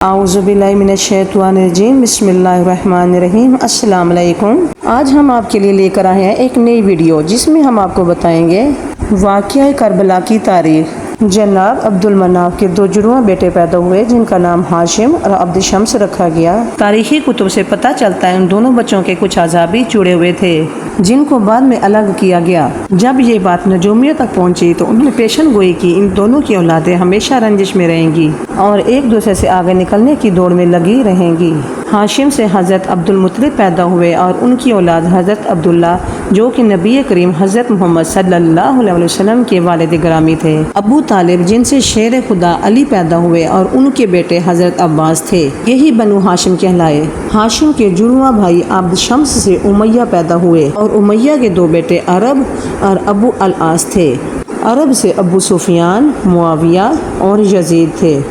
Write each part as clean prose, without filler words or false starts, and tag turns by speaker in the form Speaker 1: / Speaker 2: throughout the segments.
Speaker 1: अऊज़ुबिल्लाहिमिनश्शैतानिर्रजीम बिस्मिल्लाहिर्रहमानिर्रहीम। अस्सलाम वालेकुम। आज हम आपके लिए लेकर आए हैं एक नई वीडियो जिसमें हम आपको बताएंगे वाक़या करबला की तारीख। जनाब अब्दुल मनाफ के दो जुड़वा बेटे पैदा हुए जिनका नाम हाशिम और अब्द शम्स रखा गया। तारीखी कुतुब से पता चलता है उन दोनों बच्चों के कुछ आज़ाबी जुड़े हुए थे जिनको बाद में अलग किया गया। जब ये बात नजूमियों तक पहुंची तो उन्होंने पेशन गोई कि इन दोनों की औलादें हमेशा रंजिश में रहेंगी और एक दूसरे से आगे निकलने की दौड़ में लगी रहेंगी। हाशिम से हज़रत अब्दुल मुत्तलिब पैदा हुए और उनकी औलाद हज़रत अब्दुल्ला जो कि नबी करीम हज़रत मोहम्मद सल्लल्लाहु अलैहि वसल्लम के वालिद ग्रामी थे। अबू तालिब जिनसे शेर खुदा अली पैदा हुए और उनके बेटे हज़रत अब्बास थे, यही बनु हाशिम कहलाए। हाशिम के जुड़वा भाई अब्द शम्स से उमैया पैदा हुए और उमैया के दो बेटे अरब और अबू अल आस थे। अरब से अबू सुफियान, मुआविया और यजीद थे,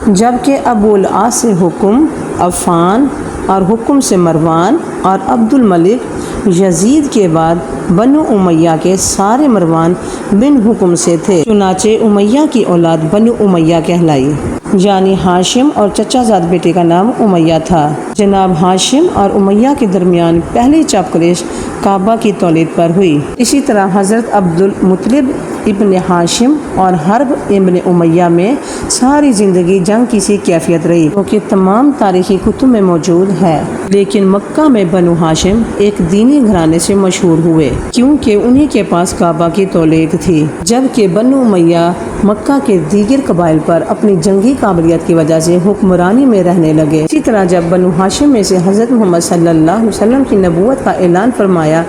Speaker 1: जबकि अबू अल आस से हुक्म, अफ़ान और हुक्म से मरवान और अब्दुल मलिक। यजीद के बाद बनु उमैया के सारे मरवान बिन हुक्म से थे, चुनाचे उमैया की औलाद बनु उमैया कहलाई। यानी हाशिम और चचाजाद बेटे का नाम उमैया था। जनाब हाशिम और उमैया के दरमियान पहली चापकलिश काबा की तौलीद पर हुई। इसी तरह हज़रत अब्दुल मुत्तलिब इब्न हाशिम और हर्ब इब्न उमैया में सारी ज़िंदगी जंग की सी कैफियत रही क्योंकि तमाम तारीखी कुतुब में मौजूद है। लेकिन मक्का में बनु हाशिम एक दीनी घराने से मशहूर हुए क्योंकि उन्हीं के पास काबा की तौलीद थी, जबकि बनु उमैया मक्का के दीगर कबाइल पर अपनी जंगी काबिलियत की वजह से हुक्मरानी में रहने लगे। इसी तरह जब बनु हाशिम में से हज़रत मोहम्मद सल्लल्लाहु अलैहि वसल्लम की नबूवत का ऐलान फरमाया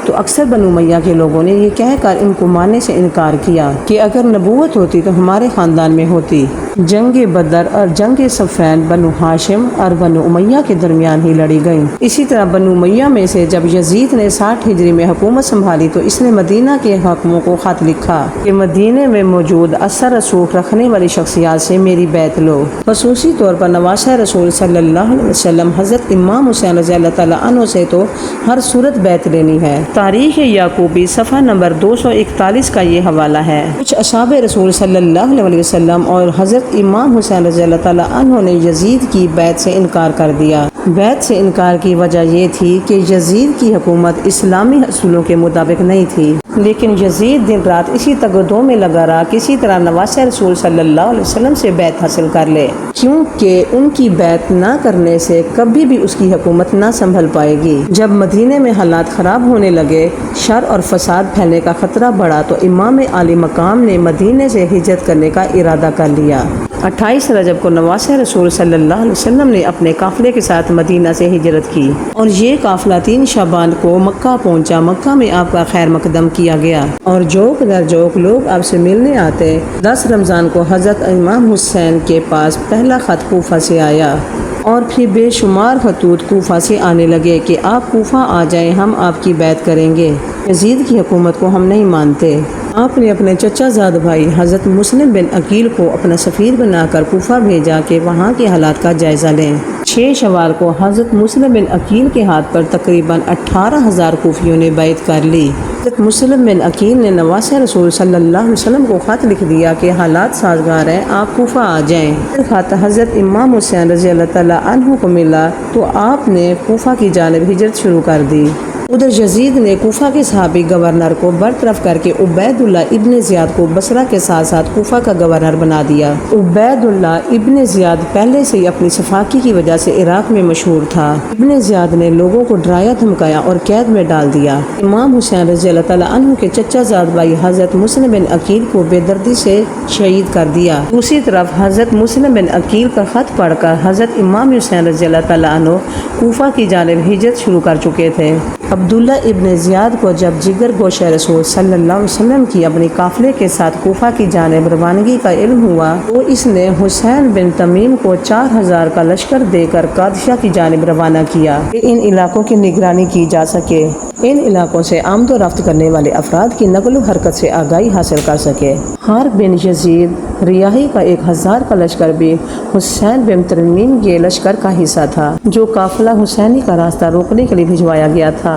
Speaker 1: तो अक्सर बनु उमैया के लोगों ने ये कहकर इनको मानने से इनकार किया कि अगर नबूवत होती तो हमारे ख़ानदान में होती। जंग बदर और जंग सफ़ैन बनु हाशिम और बनु उमैया के दरमियान ही लड़ी गई। इसी तरह बनु उमैया में से जब यजीद ने 60 हिजरी में हुकूमत संभाली तो इसने मदीना के हाकिमों को ख़त लिखा कि मदीने में मौजूद असर रसूख रखने वाली शख्सियात से मेरी बैत लो। खसूसी तौर पर नवासा रसूल सल्लल्लाहु अलैहि वसल्लम हज़रत इमाम हुसैन रज़ियल्लाहु तआला अन्हु से तो हर सूरत बैत लेनी है। तारीख़ याकूबी सफ़ा नंबर 241 का ये हवाला है। कुछ असहाबे रसूल सल्लल्लाहु अलैहि वसल्लम और हज़रत इमाम हुसैन रज़ियल्लाहु तआला अन्हु ने यजीद की बैत से इनकार कर दिया। बैत से इनकार की वजह ये थी कि यजीद की हुकूमत इस्लामी असूलों के मुताबिक नहीं थी, लेकिन यजीद दिन रात इसी तगदों में लगा रहा किसी तरह नवासा रसूल सल्लल्लाहु अलैहि वसल्लम से बैत हासिल कर ले, क्योंकि उनकी बैत ना करने से कभी भी उसकी हुकूमत ना संभल पाएगी। जब मदीने में हालात ख़राब होने लगे, शर और फसाद फैलने का ख़तरा बढ़ा तो इमाम आली मकाम ने मदीने से हिजरत करने का इरादा कर लिया। 28 रजब को नवासा रसूल सल्लल्लाहु अलैहि वसल्लम ने अपने काफ़िले के साथ मदीना से हिजरत की और ये काफ़िला 3 शाबान को मक्का पहुंचा। मक्का में आपका खैर मकदम किया गया और जोक दर जोक लोग आपसे मिलने आते। 10 रमज़ान को हज़रत इमाम हुसैन के पास पहला ख़त कूफा से आया और फिर बेशुमार खतूत कूफा से आने लगे कि आप कूफा आ जाएं, हम आपकी बैत करेंगे। यजीद की हुकूमत को हम नहीं मानते। आपने अपने चचाजाद भाई हज़रत मुस्लिम बिन अकील को अपना सफ़ीर बनाकर कूफा भेजा कि वहाँ के हालात का जायज़ा लें। 6 शवाल को हज़रत मुस्लिम बिन अकील के हाथ पर तकरीबन 18,000 कूफियों ने बैत कर ली। हज़रत मुस्लिम बिन अकील ने नवासा रसूल सल्लल्लाहु अलैहि वसल्लम को ख़त लिख दिया कि हालात साजगार हैं, आप कूफा आ जाएं। ख़त हज़रत इमाम हुसैन रज़ियल्लाहु तआला अन्हु को मिला तो आपने कूफा की जानिब हिजरत शुरू कर दी। उधर यजीद ने कूफा के सहाबी गवर्नर को बरतरफ करके उबैदुल्ला इब्न ज़ियाद को बसरा के साथ साथ कूफा का गवर्नर बना दिया। उबैदुल्ला इब्न ज़ियाद पहले से ही अपनी सफाकी की वजह से इराक में मशहूर था। इब्न ज़ियाद ने लोगों को डराया धमकाया और कैद में डाल दिया। इमाम हुसैन रज़ियल्लाहु तआला अन्हु के चचाजाद भाई हज़रत मुस्लिम बिन अकील को बेदर्दी से शहीद कर दिया। दूसरी तरफ हज़रत मुस्लिम बिन अकील का ख़त पढ़कर हज़रत इमाम हुसैन रज़ियल्लाहु तआला अन्हु कूफा की जानिब हिजरत शुरू कर चुके थे। अब्दुल्ला इब्न ज़ियाद को जब जिगर गोशा रसूल सल्लल्लाहु अलैहि वसल्लम की अपने काफ़िले के साथ कूफा की जानिब रवानगी का इल्म हुआ तो इसने हुसैन बिन तमीम को 4000 का लश्कर देकर कादिशा की जानिब रवाना किया कि इन इलाकों की निगरानी की जा सके, इन इलाकों से आमद रफ्त करने वाले अफराद की नकल हरकत से आगाही हासिल कर सके। हार बिन यजीद रियाही का 1000 का लश्कर भी हुसैन बिन तमीम के लश्कर का हिस्सा था, जो काफिला हुसैनी का रास्ता रोकने के लिए भिजवाया गया था।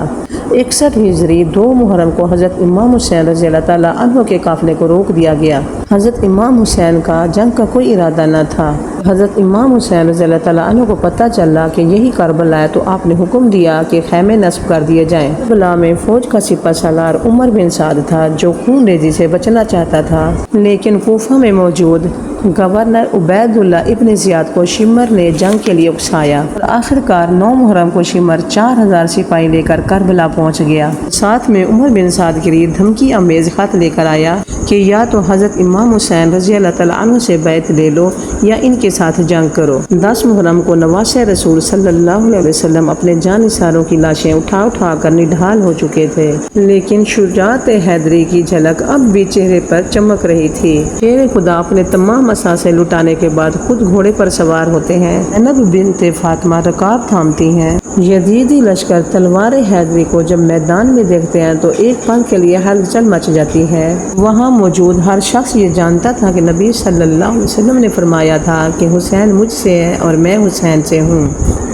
Speaker 1: 61 हिजरी 2 मुहर्रम को हज़रत इमाम हुसैन रज़ी अल्लाह ताला अन्हु के काफ़िले को रोक दिया गया। हज़रत इमाम हुसैन का जंग का कोई इरादा न था। हज़रत इमाम हुसैन रज़ी अल्लाह ताला अन्हु को पता चला कि यही करबला है तो आपने हुक्म दिया कि खैमे नस्ब कर दिए जाएं। करबला में फौज का सिपा सालार उमर बिन साद था, जो खून रेजी से बचना चाहता था, लेकिन कूफा में मौजूद गवर्नर उबैदुल्ला इब्न ज़ियाद को शिमर ने जंग के लिए उकसाया और आखिरकार 9 मुहर्रम को शिमर 4000 सिपाही लेकर करबला पहुंच गया। साथ में उमर बिन साद के लिए धमकी अमेज खत लेकर आया कि या तो हज़रत इमाम हुसैन रज़ी अल्लाह ताला अन्हु से बैत ले लो या इनके साथ जंग करो। 10 मुहर्रम को नवासे रसूल सल्लल्लाहु अलैहि वसल्लम अपने जानिसारों की लाशें उठा उठा कर निढाल हो चुके थे, लेकिन शुजाअत हैदरी की झलक अब भी चेहरे पर चमक रही थी। शेर खुदा अपने तमाम मसासे लुटाने के बाद खुद घोड़े पर सवार होते हैं। ज़ैनब बिन्ते फातिमा रकाब थामती हैं। यजीदी लश्कर तलवार हैदरी को जब मैदान में देखते हैं तो एक पल के लिए हलचल मच जाती है। वहाँ मौजूद हर शख्स ये जानता था कि नबी सल्लल्लाहु अलैहि वसल्लम ने फरमाया था कि हुसैन मुझसे है और मैं हुसैन से हूँ,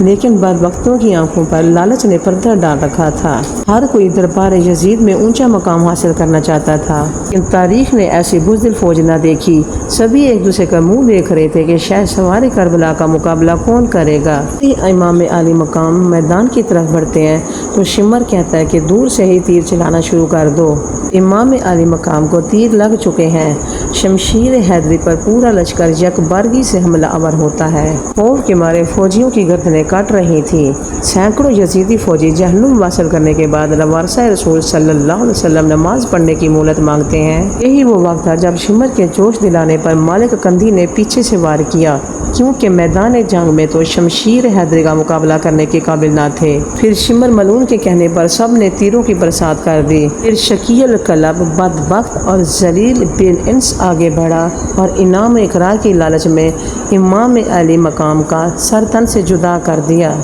Speaker 1: लेकिन बदबख्तों की आंखों पर लालच ने पर्दा डाल रखा था। हर कोई दरबार यजीद में ऊंचा मकाम हासिल करना चाहता था, लेकिन तारीख ने ऐसी बुज़दिल फौज न देखी। सभी एक दूसरे का मुंह देख रहे थे कि शायद सवारी करबला का मुकाबला कौन करेगा। इमाम आली मकाम मैदान की तरफ बढ़ते हैं तो शिमर कहता है कि दूर से ही तीर चलाना शुरू कर दो। इमाम आली मकाम को तीर लग चुके हैं। शमशीर हैदरी पर पूरा लश्कर यकबारगी से हमला आवर होता है। खौफ के मारे फौजियों की गर्दनें काट रही थी। सैकड़ों यजीदी फौजी जहन्नुम वासल करने के बाद रवारसा रसूल सल्लल्लाहु अलैहि वसल्लम नमाज पढ़ने की मोहलत मांगते हैं। यही वो वक्त था जब शिमर के जोश दिलाने पर मालिक कंदी ने पीछे से वार किया, क्योंकि मैदान जंग में तो शमशीर हैदरी का मुकाबला करने के काबिल न थे। फिर शिमर मलून के कहने पर सब ने तीरों की बरसात कर दी। फिर शकील कलब बदबख्त और जलील बिन इंस आगे बढ़ा और इनाम इकरार की लालच में इमाम अली मकाम का सर तन से जुदा कर दिया।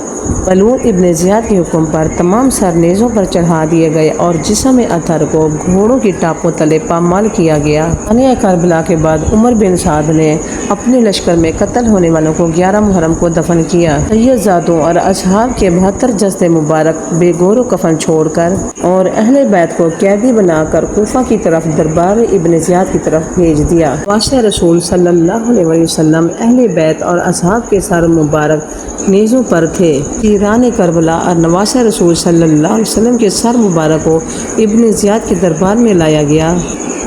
Speaker 1: मलून इब्न ज़ियाद के हुक्म पर तमाम सर नेज़ों पर चढ़ा दिए गए और जिस्म अथर को घोड़ों की टापों तले पामाल किया गया। वाक़या करबला के बाद उमर बिन साद ने अपने लश्कर में कत्ल होने वालों को 11 मुहर्रम को दफन किया। सैयदजादों और असहाब के 72 जस्ते मुबारक बेगोरो कफन छोड़कर और अहले बैत को कैदी बनाकर कूफा की तरफ दरबार इब्न ज़ियाद की तरफ भेज दिया। वाशा रसूल सल्लल्लाहु अलैहि वसल्लम अहले बैत और असहाब के सर मुबारक नेज़ों पर थे। तीरान करबला और नवासा रसूल सल्लल्लाहु अलैहि वसल्लम के सर मुबारक को इब्न ज़ियाद के दरबार में लाया गया।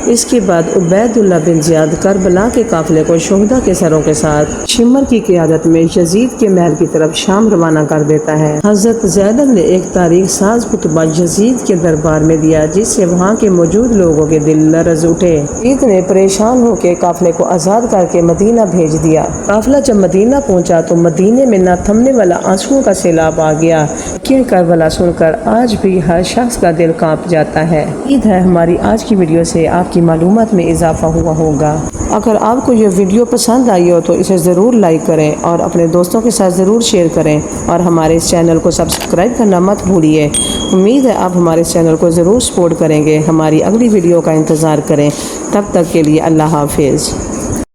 Speaker 1: इसके बाद उबैदुल्ला बिन ज़ियाद करबला के काफिले को शोहदा के सरों के साथ शिमर की क़ियादत में यजीद के महल की तरफ शाम रवाना कर देता है। हज़रत ज़ैनब ने एक तारीख साज खुतबा यजीद के दरबार में दिया, जिससे वहाँ के मौजूद लोगों के दिल लरज़ उठे। यजीद ने परेशान होकर काफिले को आज़ाद करके मदीना भेज दिया। काफिला जब मदीना पहुँचा तो मदीने में न थमने वाला आंसुओं का सैलाब आ गया। कि करबला सुनकर आज भी हर शख्स का दिल कांप जाता है। उम्मीद है हमारी आज की वीडियो से आपकी मालूमात में इजाफा हुआ होगा। अगर आपको ये वीडियो पसंद आई हो तो इसे ज़रूर लाइक करें और अपने दोस्तों के साथ ज़रूर शेयर करें और हमारे इस चैनल को सब्सक्राइब करना मत भूलिए। उम्मीद है आप हमारे इस चैनल को ज़रूर सपोर्ट करेंगे। हमारी अगली वीडियो का इंतज़ार करें। तब तक के लिए अल्लाह हाफिज़।